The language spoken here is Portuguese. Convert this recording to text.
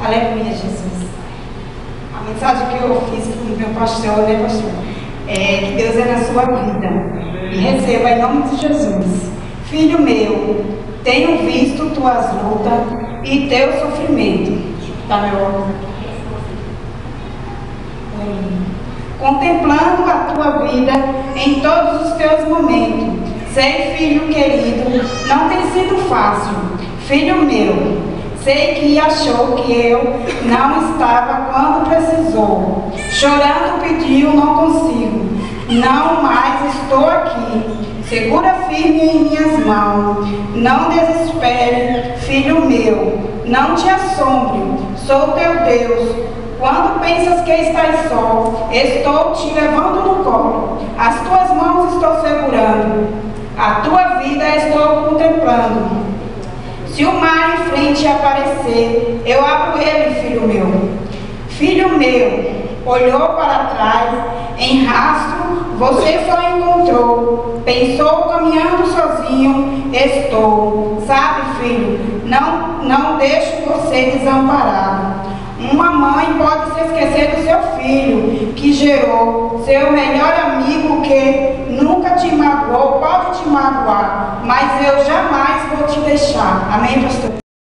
Aleluia, Jesus. A mensagem que eu fiz para o meu pastor, né, pastor? Que Deus é na sua vida. E receba em nome de Jesus. Filho meu, tenho visto tuas lutas e teu sofrimento. Tá, meu óculos aqui. Contemplando a tua vida em todos os teus momentos. Sei, filho querido, não tem sido fácil. Filho meu, sei que achou que eu não estava quando precisou. Chorando pediu, não consigo. Não mais estou aqui. Segura firme em minhas mãos. Não desespere, filho meu. Não te assombre. Sou teu Deus. Quando pensas que estás só, estou te levando no colo. As tuas mãos estou segurando. A tua vida estou contemplando. Se o mar em frente aparecer, eu abro ele, filho meu. Filho meu, olhou para trás, em rastro, você só encontrou. Pensou caminhando sozinho, estou. Sabe, filho, não deixo você desamparado. Uma mãe pode se esquecer do seu filho, que gerou, seu melhor amigo que nunca te magoou, pode te magoar, mas eu jamais vou te deixar. Amém, pastor?